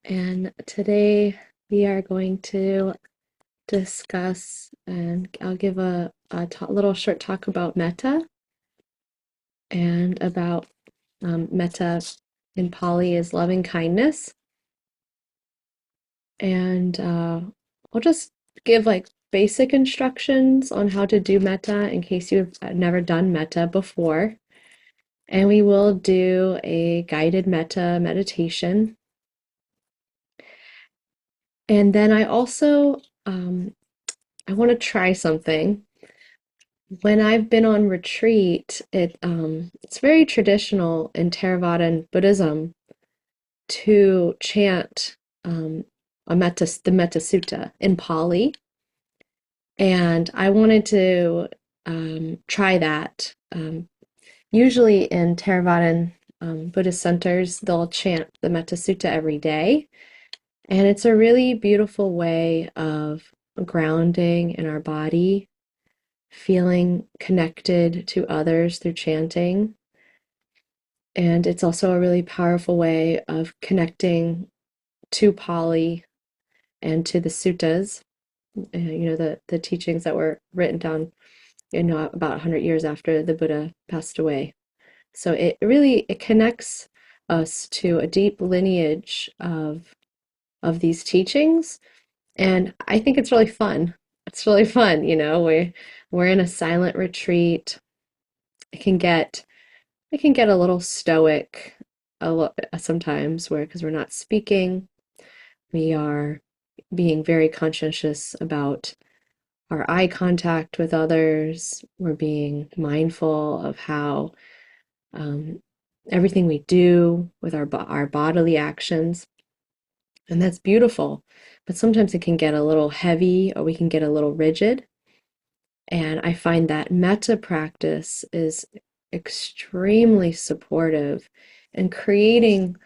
And today we are going to discuss, and I'll give a little short talk about metta and about metta in Pali is loving kindness. And I'll just give like basic instructions on how to do metta in case you've never done metta before. And we will do a guided metta meditation. And then I want to try something. When I've been on retreat, it's very traditional in Theravadan Buddhism to chant the Metta Sutta in Pali, and I wanted to try that. Usually in Theravadan Buddhist centers, they'll chant the Metta Sutta every day, and it's a really beautiful way of grounding in our body, feeling connected to others through chanting. And it's also a really powerful way of connecting to Pali and to the suttas, the teachings that were written down, about 100 years after the Buddha passed away. So it connects us to a deep lineage of these teachings, and I think it's really fun. It's really fun, we're in a silent retreat. It can get it can get a little stoic sometimes where because we're not speaking, we are being very conscientious about our eye contact with others. We're being mindful of how um, everything we do with our bodily actions, and that's beautiful. But sometimes it can get a little heavy, or we can get a little rigid. And I find that metta practice is extremely supportive in creating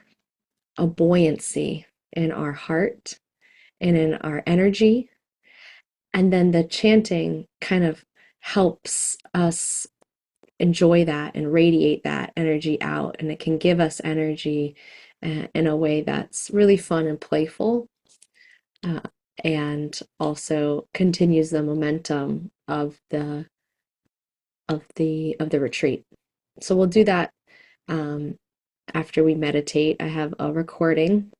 a buoyancy in our heart and in our energy. And then the chanting kind of helps us enjoy that and radiate that energy out. And it can give us energy in a way that's really fun and playful, uh, and also continues the momentum of the retreat. So we'll do that um, after we meditate. I have a recording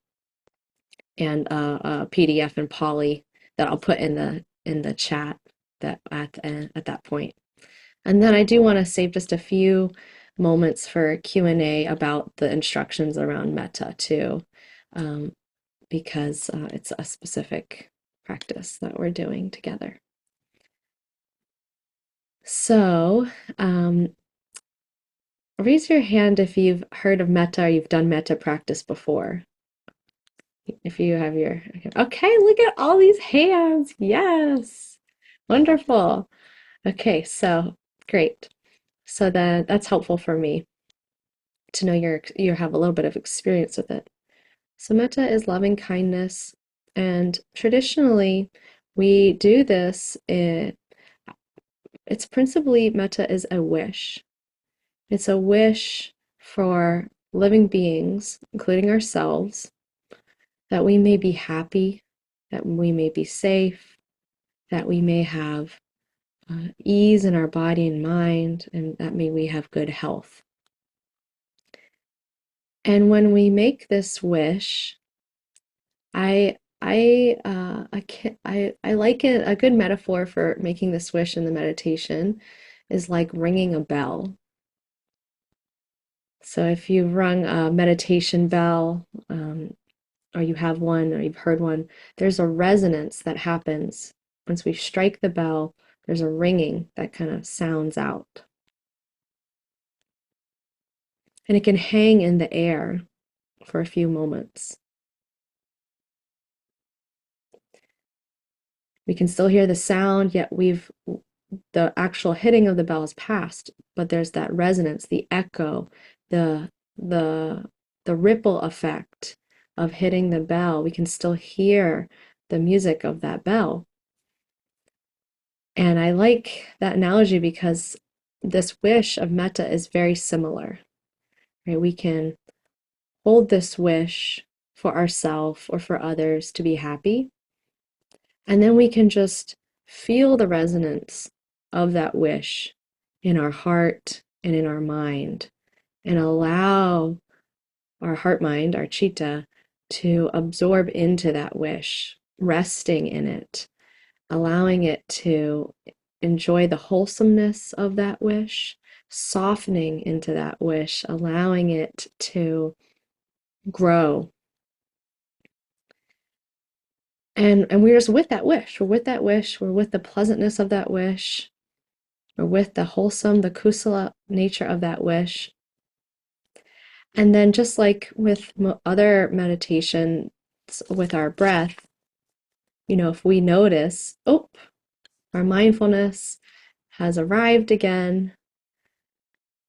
and a PDF in Pali that I'll put in the chat that at that point. And then I do want to save just a few moments for Q&A about the instructions around metta too, um, because it's a specific practice that we're doing together. So, raise your hand if you've heard of metta or you've done metta practice before. If you have your, okay, look at all these hands. Yes. Wonderful. Okay, so great. So that's helpful for me to know you have a little bit of experience with it. So metta is loving kindness, and traditionally we do this it's principally metta is a wish. It's a wish for living beings, including ourselves, that we may be happy, that we may be safe, that we may have ease in our body and mind, and that may we have good health. And when we make this wish, I like it. A good metaphor for making this wish in the meditation is like ringing a bell. So if you've rung a meditation bell, or you have one, or you've heard one, there's a resonance that happens. Once we strike the bell, there's a ringing that kind of sounds out. And it can hang in the air for a few moments. We can still hear the sound, yet the actual hitting of the bell is past, but there's that resonance, the echo, the the the ripple effect of hitting the bell. We can still hear the music of that bell. And I like that analogy because this wish of metta is very similar, right? We can hold this wish for ourselves or for others to be happy. And then we can just feel the resonance of that wish in our heart and in our mind, and allow our heart mind, our chitta, to absorb into that wish, resting in it, allowing it to enjoy the wholesomeness of that wish, softening into that wish, allowing it to grow. And we're just with that wish. We're with that wish. We're with the pleasantness of that wish. We're with the wholesome, the kusala nature of that wish. And then just like with other meditations with our breath, if we notice, oh, our mindfulness has arrived again.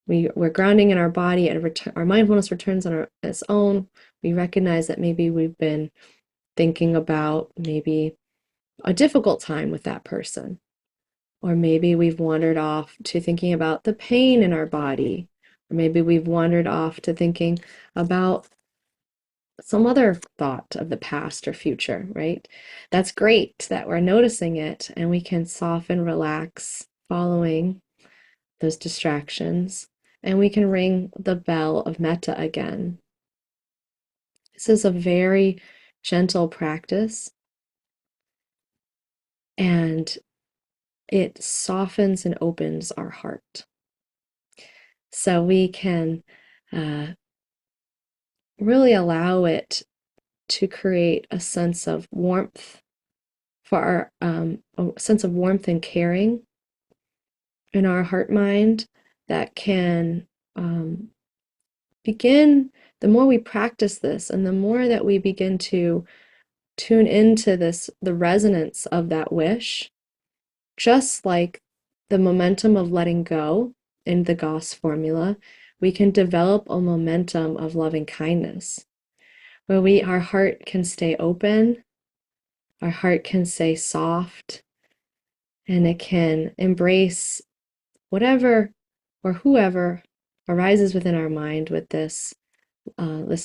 We're grounding in our body, and our mindfulness returns on its own. We recognize that maybe we've been thinking about maybe a difficult time with that person, or maybe we've wandered off to thinking about the pain in our body, or maybe we've wandered off to thinking about some other thought of the past or future, right? That's great that we're noticing it, and we can soften, relax, following those distractions, and we can ring the bell of metta again. This is a very gentle practice, and it softens and opens our heart. So we can really allow it to create a sense of warmth for our a sense of warmth and caring in our heart mind that can begin. The more we practice this, and the more that we begin to tune into the resonance of that wish, just like the momentum of letting go in the Goss formula, we can develop a momentum of loving kindness, where our heart can stay open, our heart can stay soft, and it can embrace whatever or whoever arises within our mind with this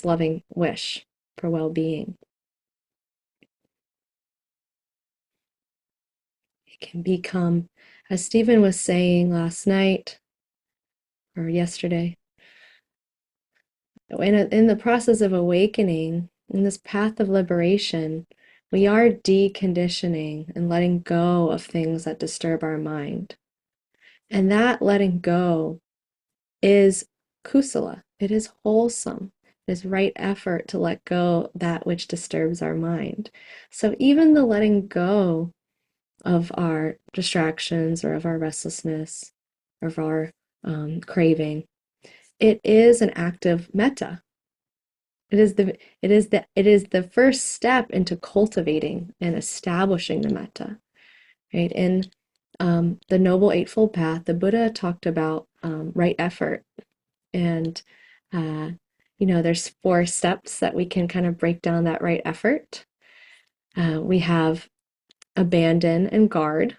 loving wish for well-being. It can become, as Stephen was saying last night or yesterday, in the process of awakening, in this path of liberation, we are deconditioning and letting go of things that disturb our mind. And that letting go is kusala. It is wholesome. It is right effort to let go that which disturbs our mind. So even the letting go of our distractions or of our restlessness or of our craving, it is an act of metta. It is the first step into cultivating and establishing the metta, right? In the Noble Eightfold Path, the Buddha talked about right effort, and there's 4 steps that we can kind of break down that right effort. We have abandon and guard,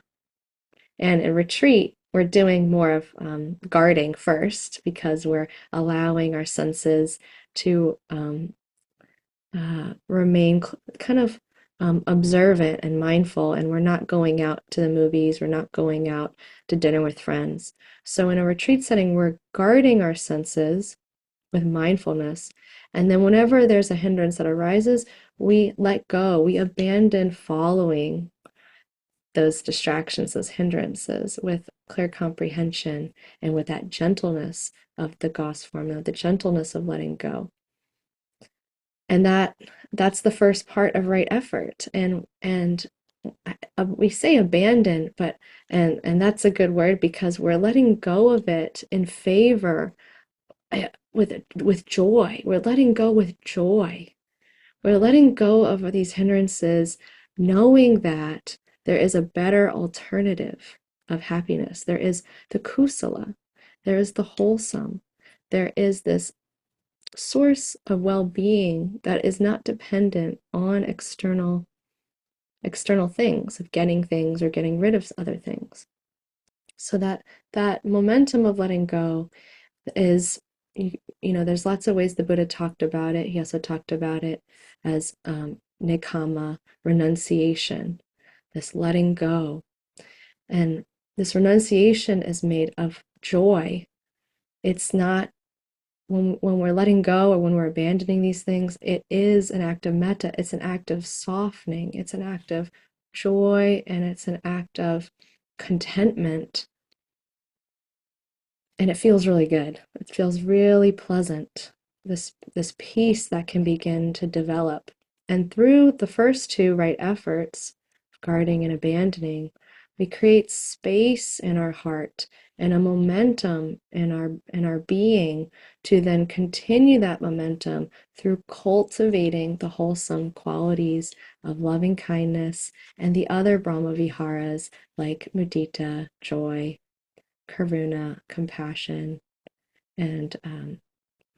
and in retreat, we're doing more of guarding first, because we're allowing our senses to remain kind of observant and mindful, and we're not going out to the movies, we're not going out to dinner with friends. So in a retreat setting, we're guarding our senses with mindfulness, and then whenever there's a hindrance that arises, we let go, we abandon following those distractions, those hindrances, with clear comprehension and with that gentleness of the Goss formula, the gentleness of letting go. And that's the first part of right effort. And we say abandon, but and that's a good word, because we're letting go of it in favor with joy. We're letting go with joy. We're letting go of these hindrances, knowing that there is a better alternative of happiness. There is the kusala, there is the wholesome, there is this source of well-being that is not dependent on external things, of getting things or getting rid of other things. So that momentum of letting go is you, you know, there's lots of ways the Buddha talked about it. He also talked about it as nekama, renunciation, this letting go. And this renunciation is made of joy. It's not when we're letting go or when we're abandoning these things, it is an act of metta. It's an act of softening. It's an act of joy, and it's an act of contentment. And it feels really good. It feels really pleasant. This peace that can begin to develop. And through the first two right efforts, guarding and abandoning, we create space in our heart and a momentum in our being to then continue that momentum through cultivating the wholesome qualities of loving kindness and the other Brahma Viharas like mudita, joy, karuna, compassion, and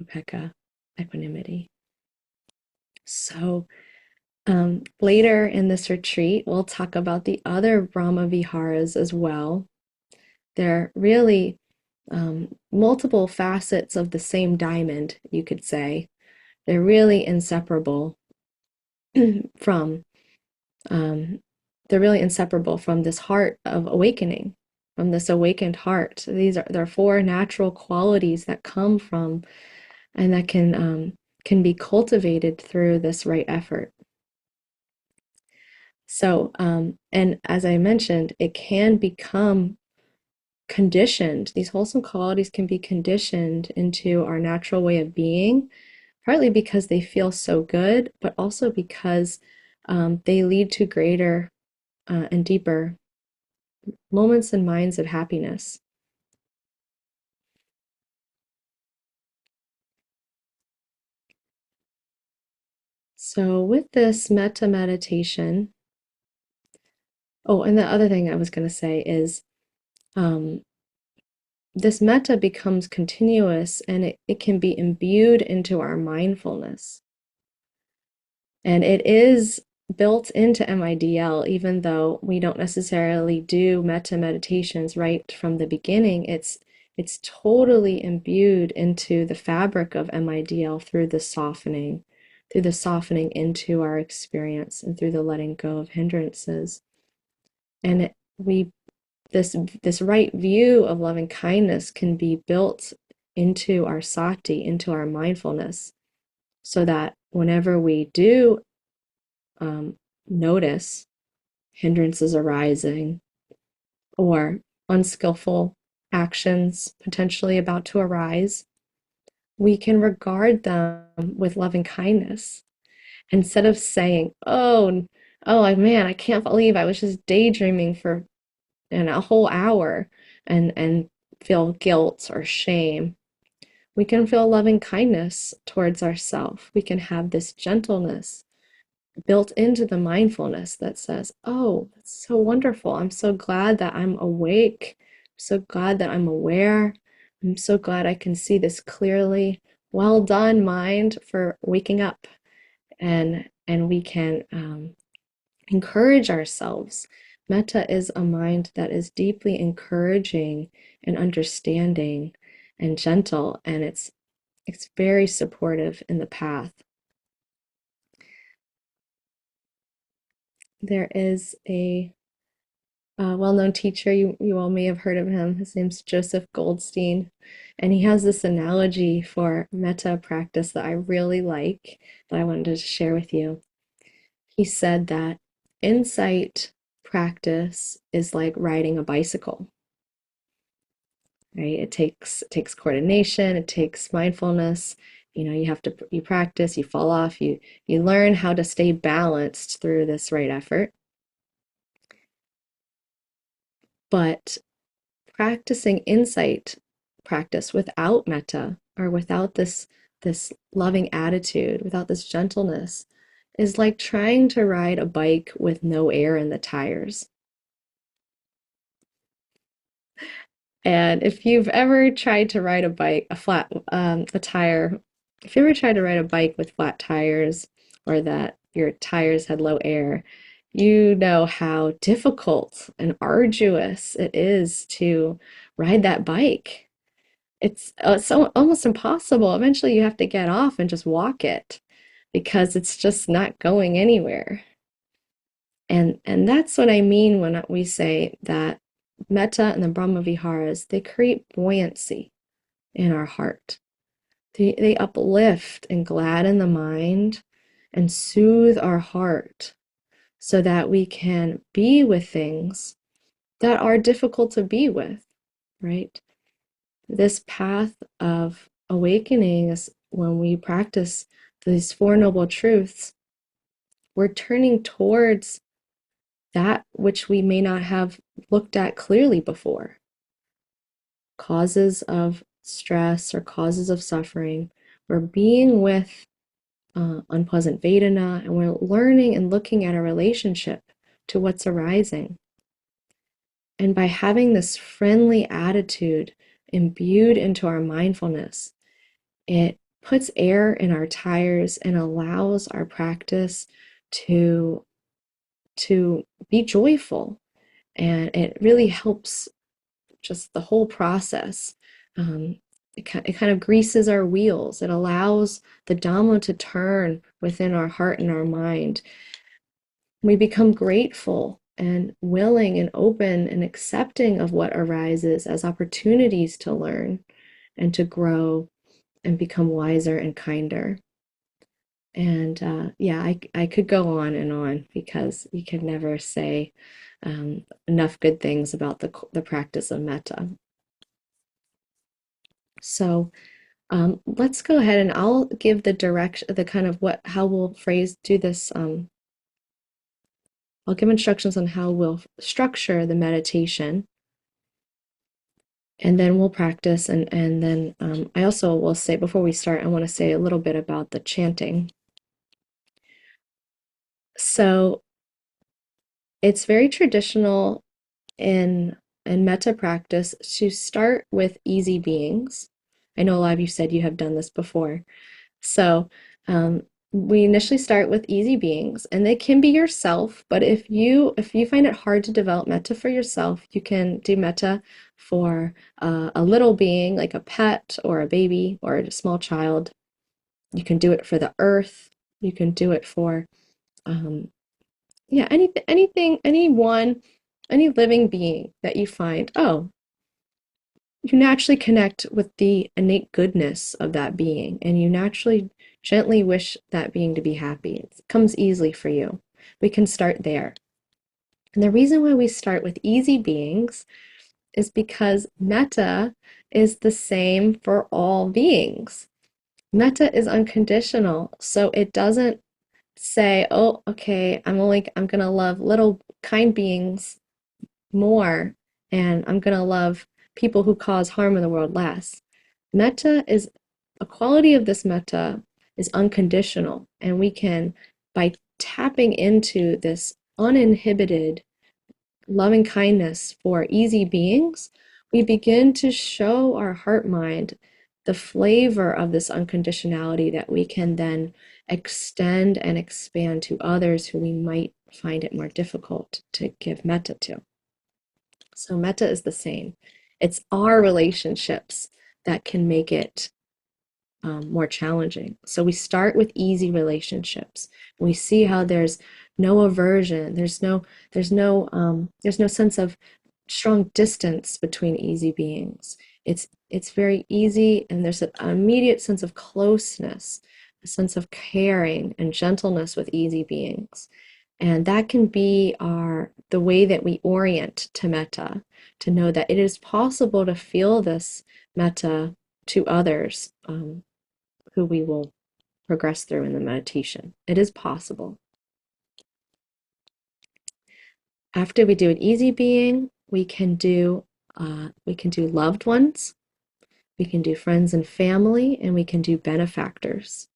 upekkha, equanimity. So later in this retreat, we'll talk about the other Brahma Viharas as well. They're really multiple facets of the same diamond, you could say. They're really inseparable from um, they're really inseparable from this heart of awakening, from this awakened heart. So there are four natural qualities that come from and that can be cultivated through this right effort. So, and as I mentioned, it can become conditioned. These wholesome qualities can be conditioned into our natural way of being, partly because they feel so good, but also because they lead to greater and deeper moments and minds of happiness. So, with this metta meditation, oh, and the other thing I was going to say is um, this metta becomes continuous and it can be imbued into our mindfulness. And it is built into MIDL, even though we don't necessarily do metta meditations right from the beginning. It's totally imbued into the fabric of MIDL through the softening into our experience and through the letting go of hindrances. And we this right view of loving kindness can be built into our sati, into our mindfulness, so that whenever we do notice hindrances arising or unskillful actions potentially about to arise, we can regard them with loving kindness instead of saying, oh, man, I can't believe I was just daydreaming for a whole hour and feel guilt or shame. We can feel loving kindness towards ourselves. We can have this gentleness built into the mindfulness that says, oh, that's so wonderful. I'm so glad that I'm awake. I'm so glad that I'm aware. I'm so glad I can see this clearly. Well done, mind, for waking up. And we can encourage ourselves. Metta is a mind that is deeply encouraging and understanding and gentle, and it's very supportive in the path. There is a well-known teacher, you all may have heard of him. His name's Joseph Goldstein, and he has this analogy for metta practice that I really like that I wanted to share with you. He said that insight practice is like riding a bicycle, right? It takes coordination, it takes mindfulness. You know, you practice, you fall off, you learn how to stay balanced through this right effort. But practicing insight practice without metta or without this loving attitude, without this gentleness, is like trying to ride a bike with no air in the tires. And if you've ever tried to ride a bike, a tire, if you ever tried to ride a bike with flat tires or that your tires had low air, you know how difficult and arduous it is to ride that bike. it's so almost impossible. Eventually, you have to get off and just walk it because it's just not going anywhere. And that's what I mean when we say that metta and the Brahma Viharas, they create buoyancy in our heart. They uplift and gladden the mind and soothe our heart so that we can be with things that are difficult to be with, right? This path of awakening is when we practice these Four Noble Truths, we're turning towards that which we may not have looked at clearly before. Causes of stress or causes of suffering. We're being with unpleasant Vedana, and we're learning and looking at a relationship to what's arising. And by having this friendly attitude imbued into our mindfulness, it puts air in our tires and allows our practice to be joyful. And it really helps just the whole process. It kind of greases our wheels. It allows the Dhamma to turn within our heart and our mind. We become grateful and willing and open and accepting of what arises as opportunities to learn and to grow and become wiser and kinder. And yeah, I could go on because you can never say enough good things about the practice of metta. So let's go ahead and I'll give the direction, the kind of how we'll do this. I'll give instructions on how we'll structure the meditation, and then we'll practice. And then I also will say, before we start, I want to say a little bit about the chanting. So it's very traditional in metta practice to start with easy beings. I know a lot of you said you have done this before. So we initially start with easy beings, and they can be yourself, but if you find it hard to develop metta for yourself, you can do metta for a little being like a pet or a baby or a small child. You can do it for the earth. You can do it for yeah, anything, anyone, any living being that you find, oh, you naturally connect with the innate goodness of that being, and you naturally gently wish that being to be happy. It comes easily for you. We can start there. And the reason why we start with easy beings is because metta is the same for all beings. Metta is unconditional, so it doesn't say, oh, okay, I'm gonna love little kind beings more, and I'm going to love people who cause harm in the world less. Metta is a quality of this metta is unconditional, and we can, by tapping into this uninhibited loving kindness for easy beings, we begin to show our heart mind the flavor of this unconditionality that we can then extend and expand to others who we might find it more difficult to give metta to. So metta is the same. It's our relationships that can make it more challenging. So we start with easy relationships. We see how there's no aversion. There's no sense of strong distance between easy beings. It's very easy, and there's an immediate sense of closeness, a sense of caring and gentleness with easy beings. And that can be the way that we orient to metta, to know that it is possible to feel this metta to others who we will progress through in the meditation. It is possible. After we do an easy being, we can do loved ones, we can do friends and family, and we can do benefactors.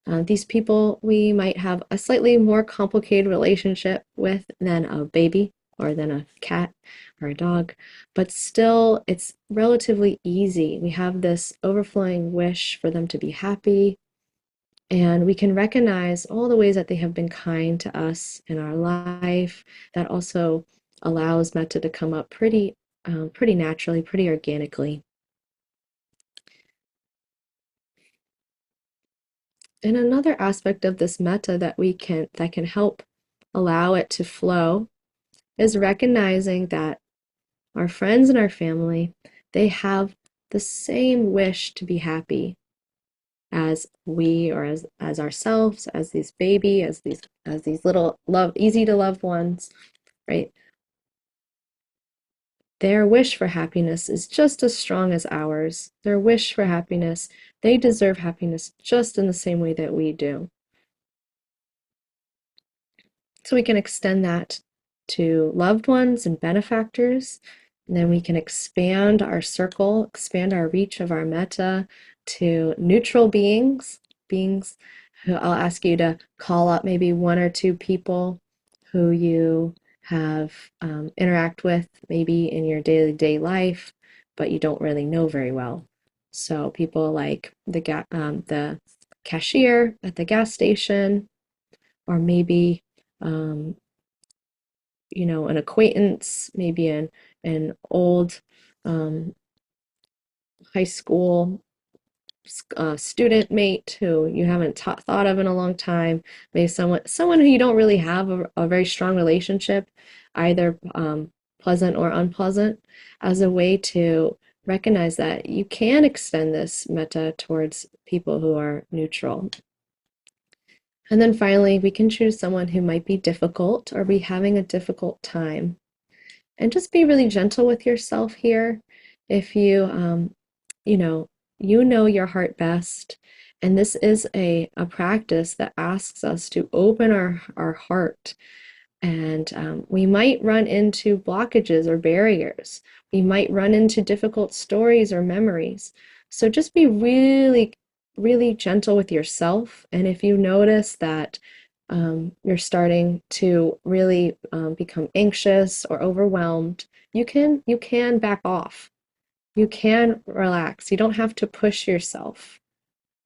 These people we might have a slightly more complicated relationship with than a baby or than a cat or a dog, but still it's relatively easy. We have this overflowing wish for them to be happy, and we can recognize all the ways that they have been kind to us in our life. That also allows metta to come up pretty naturally, pretty organically. And another aspect of this metta that can help allow it to flow is recognizing that our friends and our family, they have the same wish to be happy as we or as ourselves, as these baby, as these little love easy to love ones, right? Their wish for happiness is just as strong as ours. Their wish for happiness, they deserve happiness just in the same way that we do. So we can extend that to loved ones and benefactors. And then we can expand our circle, expand our reach of our metta to neutral beings, beings who I'll ask you to call up maybe one or two people who you have interact with maybe in your day-to-day life, but you don't really know very well. So people like the cashier at the gas station, or maybe um, an acquaintance, maybe an old um, high school student mate who you haven't thought of in a long time, maybe someone who you don't really have a very strong relationship, either pleasant or unpleasant, as a way to recognize that you can extend this metta towards people who are neutral. And then finally, we can choose someone who might be difficult or be having a difficult time. And just be really gentle with yourself here. If you know, you know your heart best. And this is a practice that asks us to open our heart. And we might run into blockages or barriers. We might run into difficult stories or memories. So just be really, really gentle with yourself. And if you notice that you're starting to really become anxious or overwhelmed, you can back off. You can relax. You don't have to push yourself.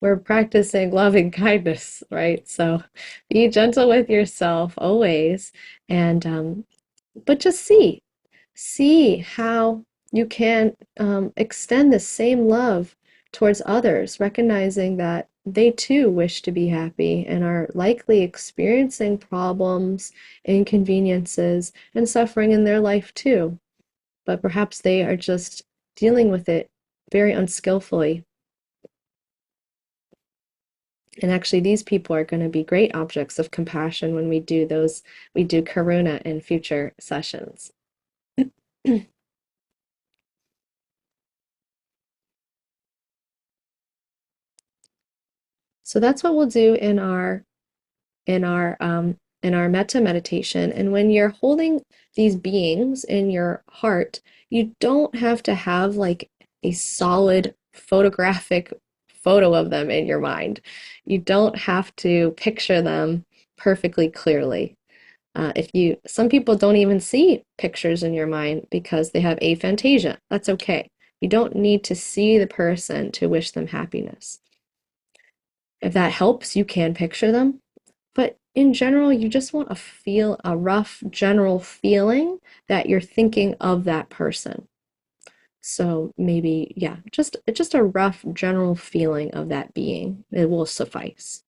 We're practicing loving kindness, right? So be gentle with yourself always, and but just see how you can extend the same love towards others, recognizing that they too wish to be happy and are likely experiencing problems, inconveniences, and suffering in their life too. But perhaps they are just dealing with it very unskillfully. And actually, these people are going to be great objects of compassion when we do karuna in future sessions. So that's what we'll do in our in our metta meditation. And when you're holding these beings in your heart, you don't have to have like a solid photographic photo of them in your mind. You don't have to picture them perfectly clearly. If you, some people don't even see pictures in your mind because they have aphantasia. That's okay. You don't need to see the person to wish them happiness. If that helps, you can picture them. But in general, you just want to feel a rough general feeling that you're thinking of that person. So maybe, yeah, just a rough general feeling of that being. It will suffice.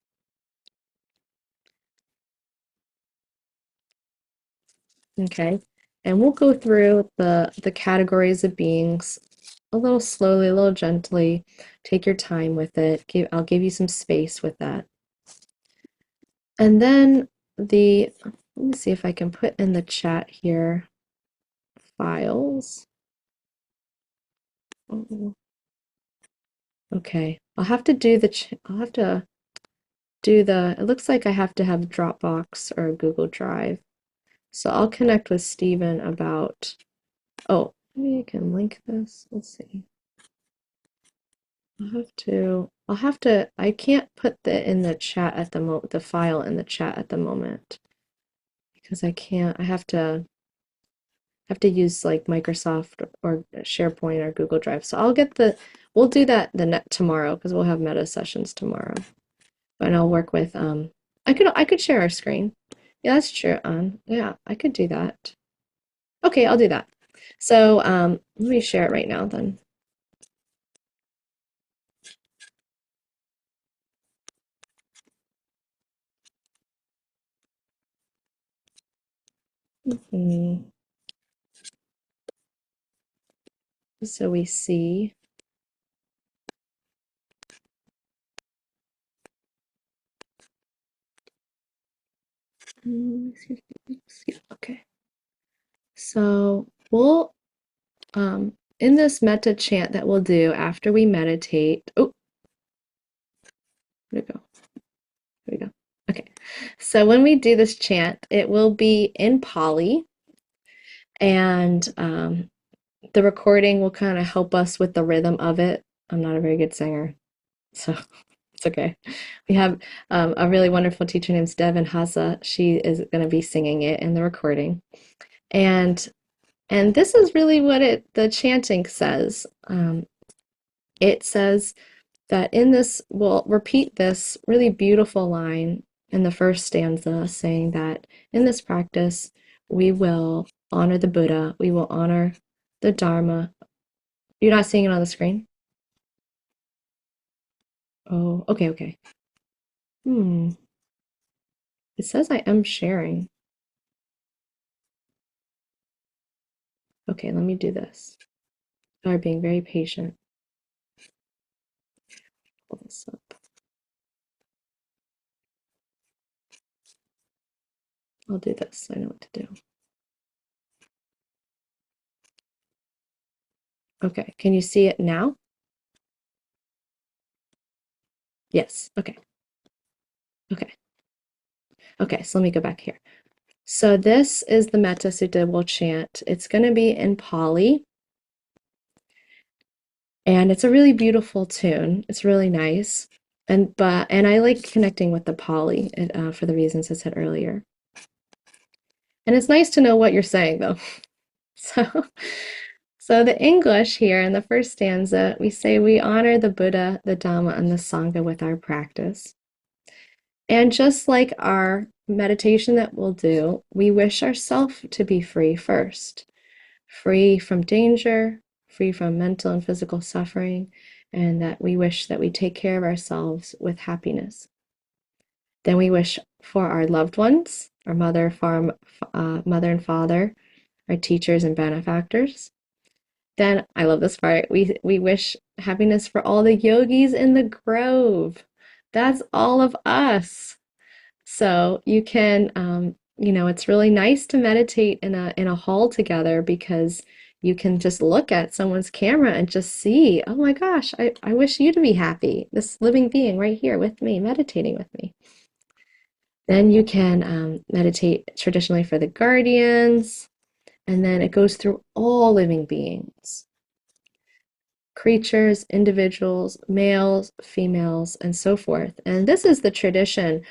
Okay. And we'll go through the categories of beings a little slowly, a little gently. Take your time with it. I'll give you some space with that. And then let me see if I can put in the chat here files. Oh, okay. I'll have to do it looks like I have to have Dropbox or Google Drive. So I'll connect with Steven about, oh, maybe I can link this. Let's see. I can't put the file in the chat at the moment because I have to use like Microsoft or SharePoint or Google Drive. So we'll do that the net tomorrow because we'll have meta sessions tomorrow. And I'll work with, I could share our screen. Yeah, that's true. Yeah, I could do that. Okay, I'll do that. So, let me share it right now then. Mm. So we see. Okay. So we'll in this metta chant that we'll do after we meditate. Oh, where'd it go? There we go. Okay. So when we do this chant, it will be in Pali, and the recording will kind of help us with the rhythm of it. I'm not a very good singer, so it's okay. We have a really wonderful teacher named Devin Hasa. She is going to be singing it in the recording, and this is really what the chanting says. It says that in this, we'll repeat this really beautiful line in the first stanza, saying that in this practice, we will honor the Buddha, we will honor the Dharma. You're not seeing it on the screen? Oh, okay, okay. It says I am sharing. Okay, let me do this. You are being very patient. Pull this up. I'll do this. I know what to do. Okay, can you see it now? Yes. Okay. Okay. Okay, so let me go back here. So this is the Metta Sutta we'll chant. It's going to be in Pali, and it's a really beautiful tune. It's really nice, and I like connecting with the Pali for the reasons I said earlier. And it's nice to know what you're saying, though. So, so the English here in the first stanza, we say we honor the Buddha, the Dhamma, and the Sangha with our practice. And just like our meditation that we'll do, we wish ourselves to be free first, free from danger, free from mental and physical suffering, and that we wish that we take care of ourselves with happiness. Then we wish for our loved ones, our mother and father, our teachers and benefactors. Then I love this part. We wish happiness for all the yogis in the grove. That's all of us. So you can, it's really nice to meditate in a hall together because you can just look at someone's camera and just see, oh my gosh, I wish you to be happy. This living being right here with me, meditating with me. Then you can meditate traditionally for the guardians, and then it goes through all living beings, creatures, individuals, males, females, and so forth. And this is the tradition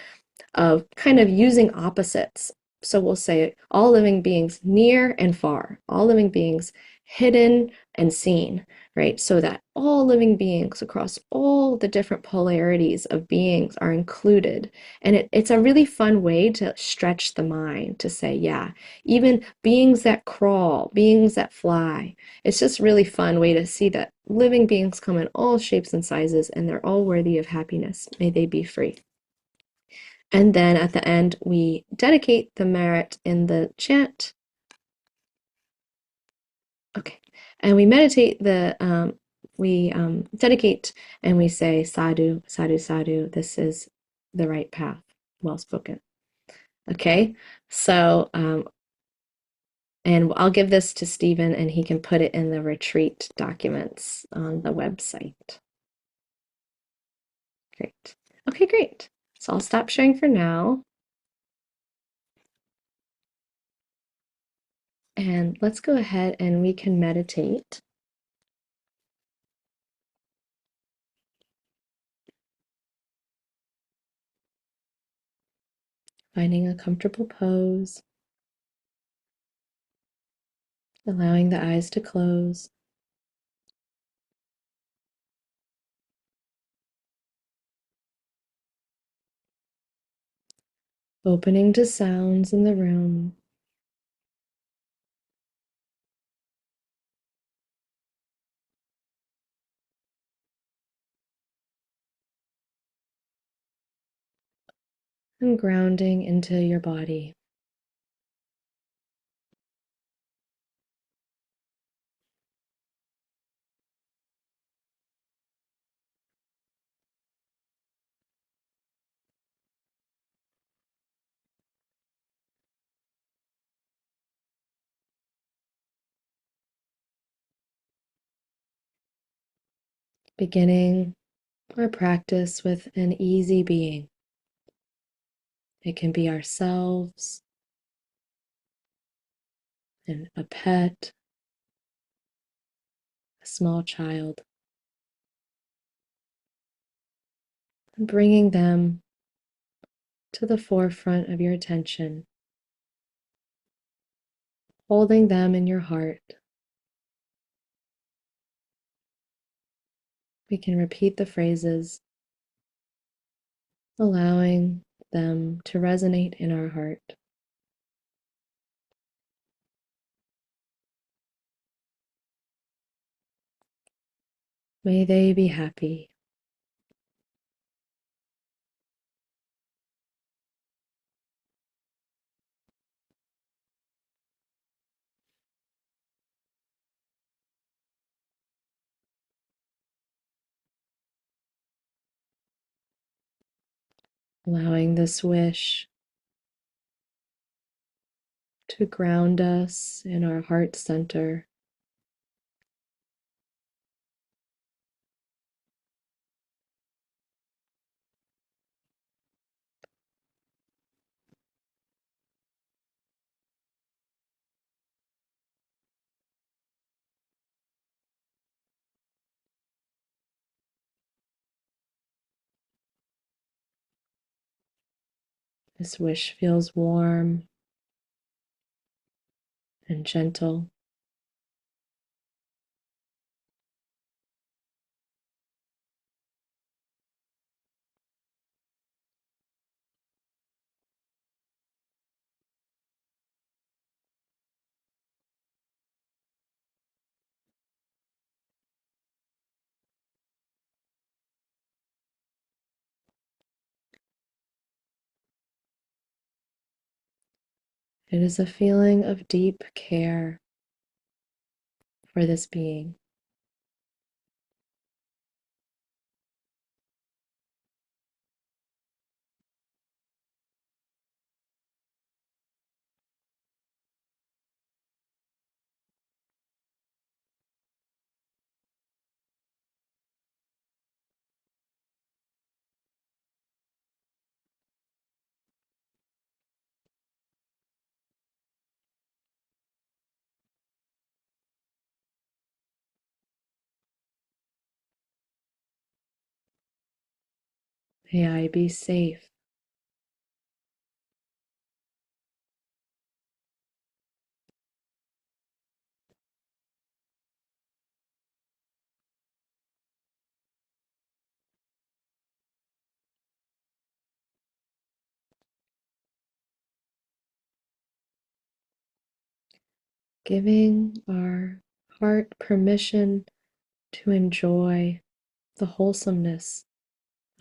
of kind of using opposites. So we'll say all living beings near and far, all living beings hidden and seen, right? So that all living beings across all the different polarities of beings are included. And it's a really fun way to stretch the mind to say, yeah, even beings that crawl, beings that fly. It's just a really fun way to see that living beings come in all shapes and sizes and they're all worthy of happiness. May they be free. And then at the end, we dedicate the merit in the chant. Okay. And we meditate we dedicate and we say sadhu, sadhu, sadhu. This is the right path. Well spoken. Okay. So, and I'll give this to Stephen and he can put it in the retreat documents on the website. Great. Okay, great. So I'll stop sharing for now. And let's go ahead and we can meditate. Finding a comfortable pose, allowing the eyes to close, opening to sounds in the room, and grounding into your body. beginning our practice with an easy being. It can be ourselves and a pet, a small child, and bringing them to the forefront of your attention, holding them in your heart. We can repeat the phrases, allowing them to resonate in our heart. May they be happy. Allowing this wish to ground us in our heart center. This wish feels warm and gentle. It is a feeling of deep care for this being. May I be safe. Giving our heart permission to enjoy the wholesomeness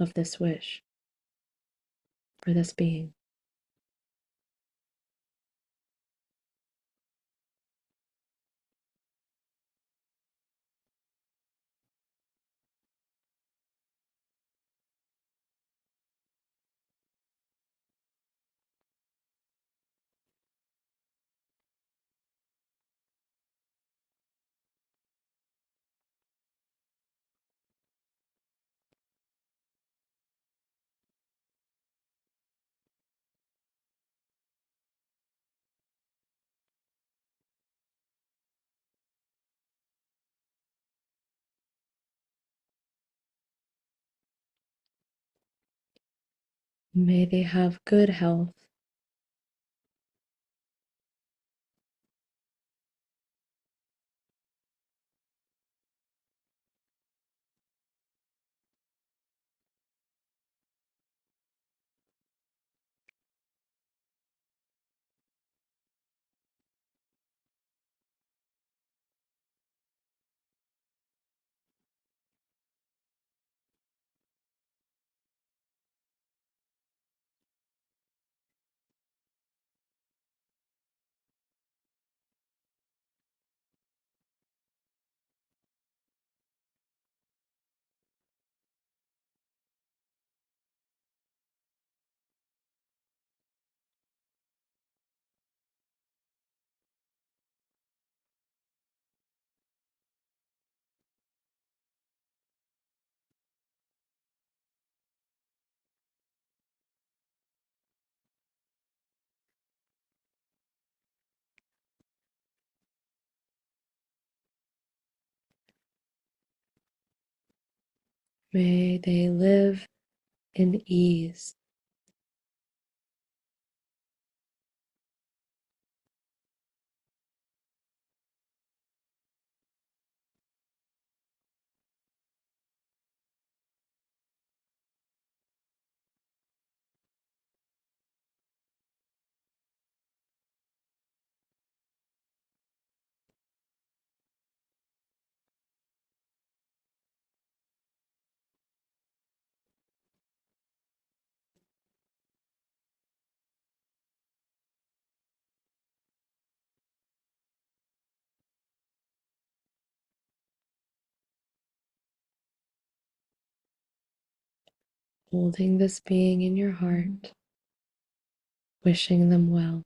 of this wish for this being. May they have good health. May they live in ease. Holding this being in your heart, wishing them well.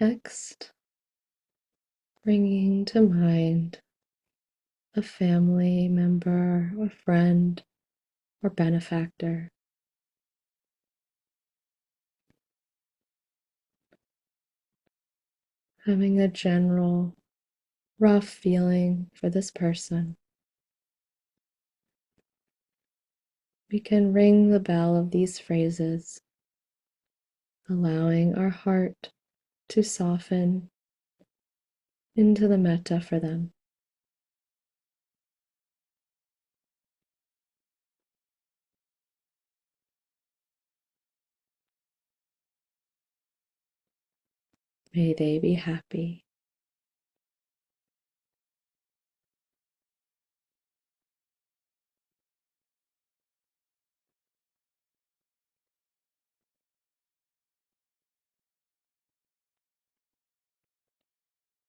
Next, bringing to mind a family member or friend or benefactor, having a general rough feeling for this person. We can ring the bell of these phrases, allowing our heart to soften into the metta for them. May they be happy.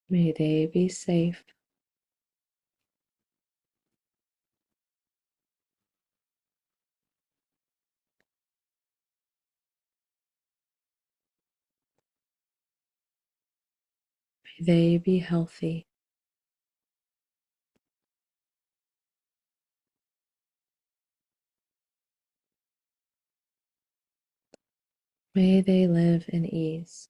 May they be safe. May they be healthy. May they live in ease.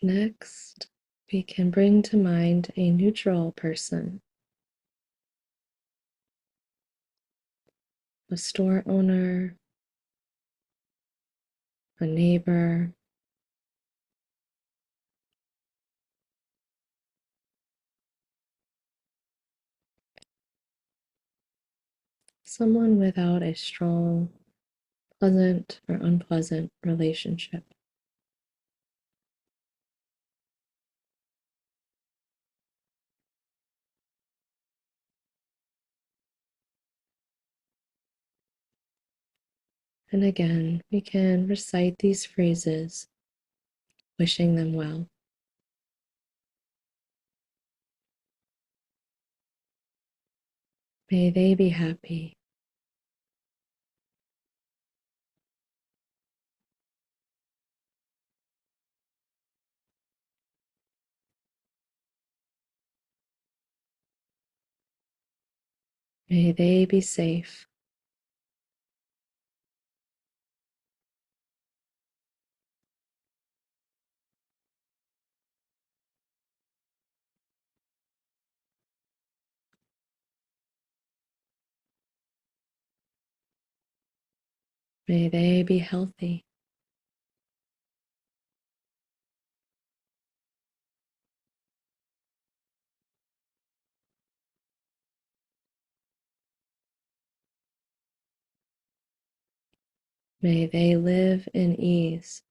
Next, we can bring to mind a neutral person, a store owner, a neighbor, someone without a strong, pleasant or unpleasant relationship. And again, we can recite these phrases, wishing them well. May they be happy. May they be safe. May they be healthy. May they live in ease.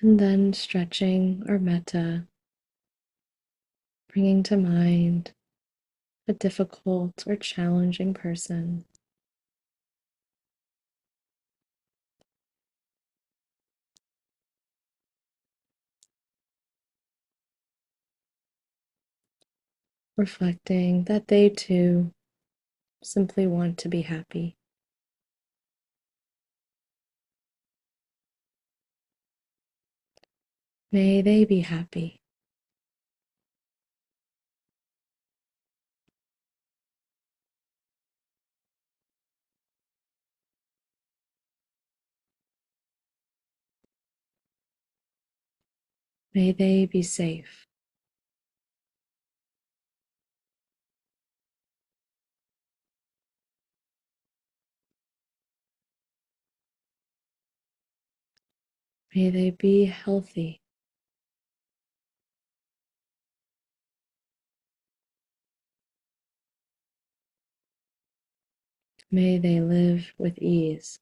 And then stretching our metta, bringing to mind a difficult or challenging person. Reflecting that they too simply want to be happy. May they be happy. May they be safe. May they be healthy. May they live with ease.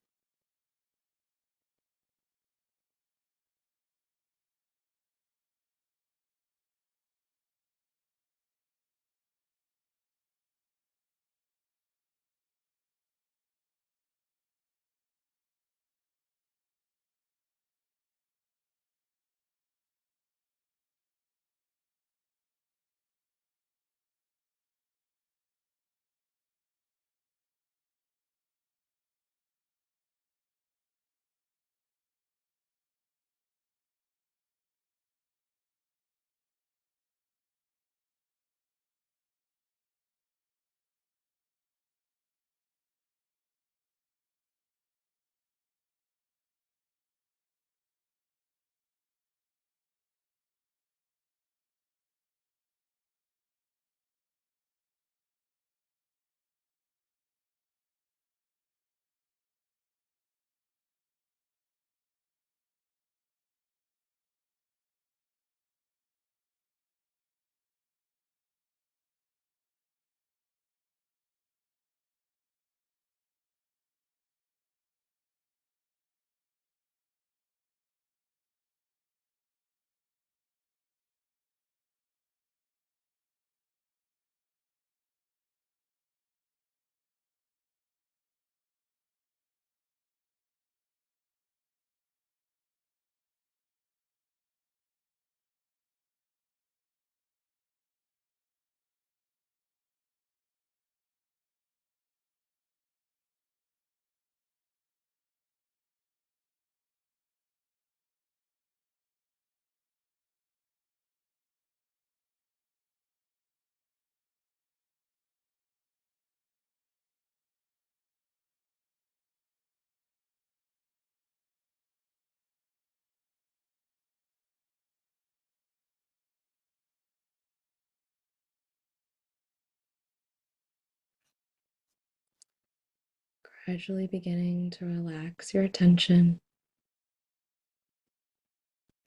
Gradually beginning to relax your attention,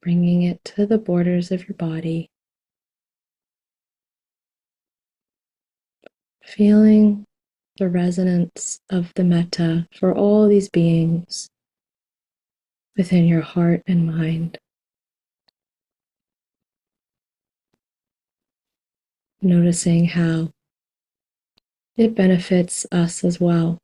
bringing it to the borders of your body, feeling the resonance of the metta for all these beings within your heart and mind. Noticing how it benefits us as well.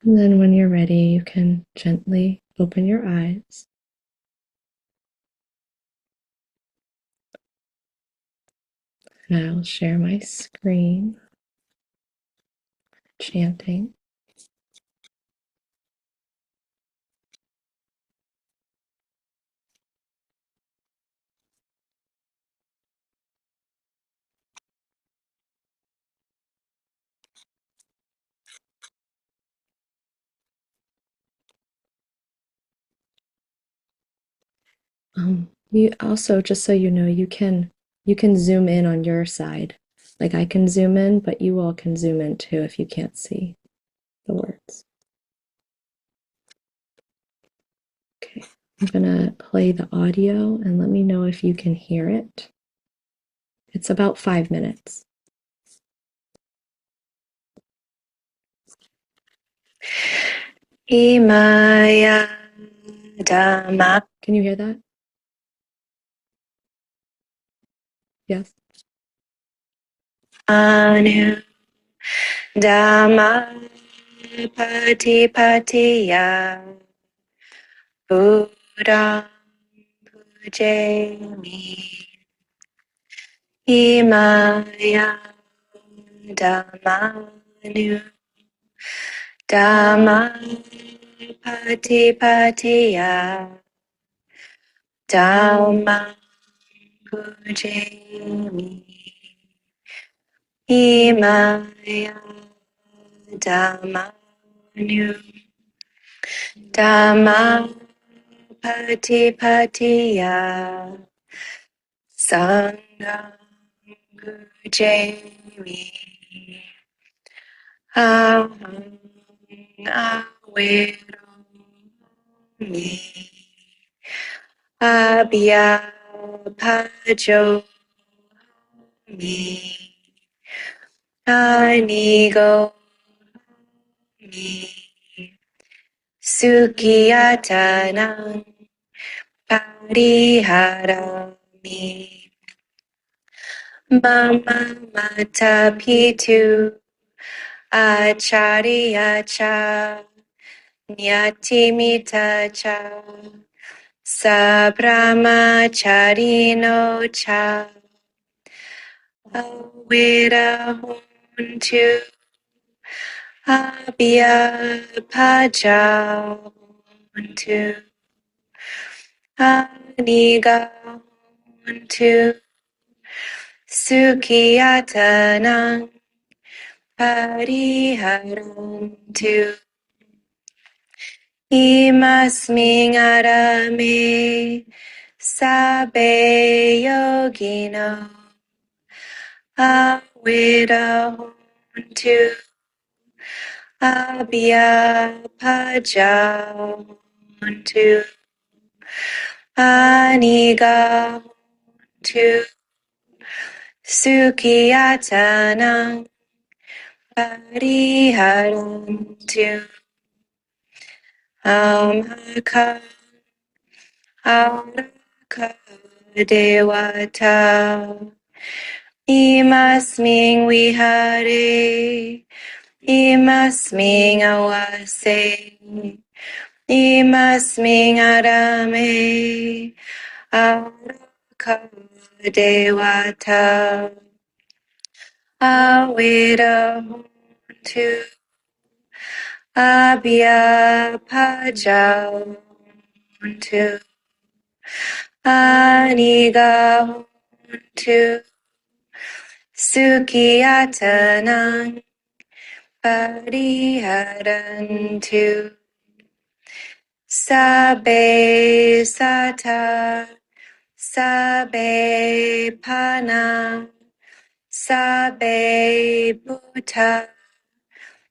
And then when you're ready, you can gently open your eyes. And I'll share my screen, chanting. You also, just so you know, you can zoom in on your side. Like I can zoom in, but you all can zoom in too if you can't see the words. Okay, I'm gonna play the audio and let me know if you can hear it. It's about 5 minutes. Imaya Dhamma. Can you hear that? Yes. Anu Dhamma Patipatiya Buddham Pujami Imaya Dhammanu Dhamma Patipatiya Dhamma Pujami Imaya Dhammanu Dhamma Patipatiya Sangham Pujami Aham awero mi abhyapajo mi anigo mi sukhiyatanam pariharami mama mata pitu acharyacha nyatimita cha Sabramacharino cha awera hontu abhya paja hontu aniga hontu sukhiyatanang pariharantu imasming arame sabe yogino awera hontu abhya paja hontu aniga hontu sukhiyatanang pariharantu amhaka araka dewata imasming vihare imasming awase imasming arame araka dewata awera hontu abhya paja hontu aniga hontu sukhiyatanang pariharantu sabe sata sabe pana sabe bhuta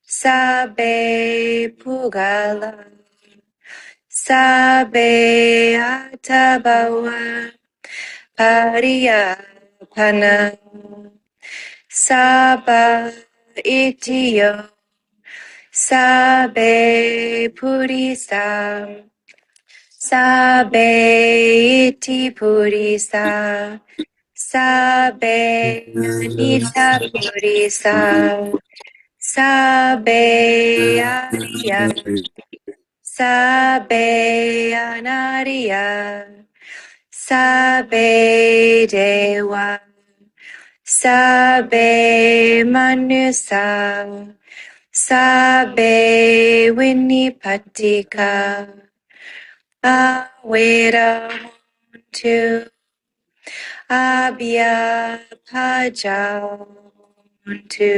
sabe pugala sabe atabawa pariyapana saba itiyo sabe purisa sabe iti purisa sabe anita purisa sabe ariya sabe anariya sabe dewa sabe manusa sabe vinipatika awera hontu abhya paja hontu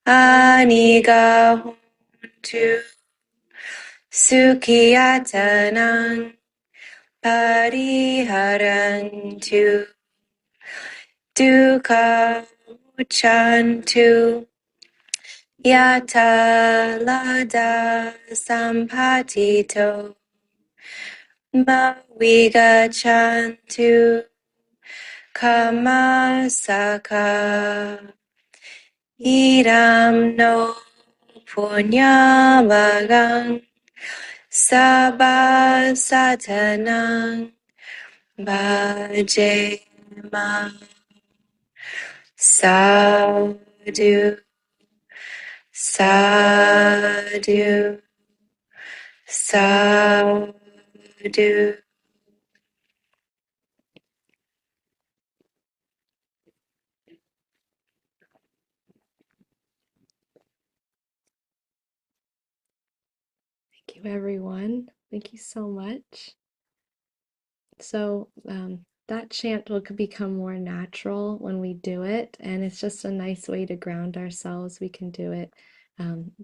aniga hontu sukhiyatanang pariharantu dukkha muchantu yata lada sampatito mavigachantu kamasaka idam no punyamagang sabha satanang bhajema sadhu sadhu sadhu. Thank you, everyone. Thank you so much. So, that chant will become more natural when we do it, and it's just a nice way to ground ourselves. We can do it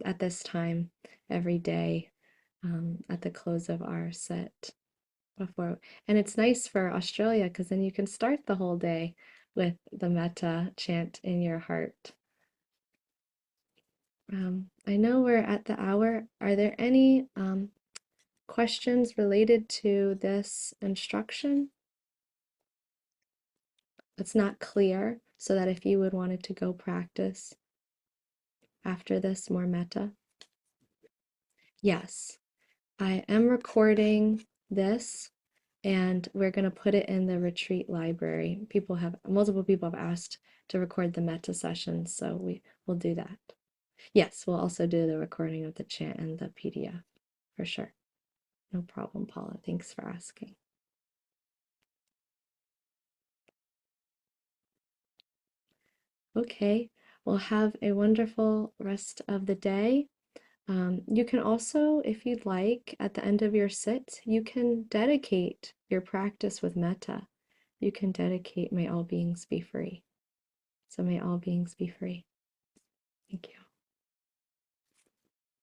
at this time every day at the close of our set before. And it's nice for Australia because then you can start the whole day with the metta chant in your heart. I know we're at the hour. Are there any questions related to this instruction? It's not clear, so that if you would wanted to go practice after this more metta. Yes, I am recording this and we're going to put it in the retreat library. Multiple people have asked to record the metta sessions, so we will do that. Yes, we'll also do the recording of the chant and the PDF for sure. No problem, Paula. Thanks for asking. Okay, well, have a wonderful rest of the day. You can also, if you'd like, at the end of your sit, you can dedicate your practice with metta. You can dedicate, may all beings be free. So may all beings be free. Thank you.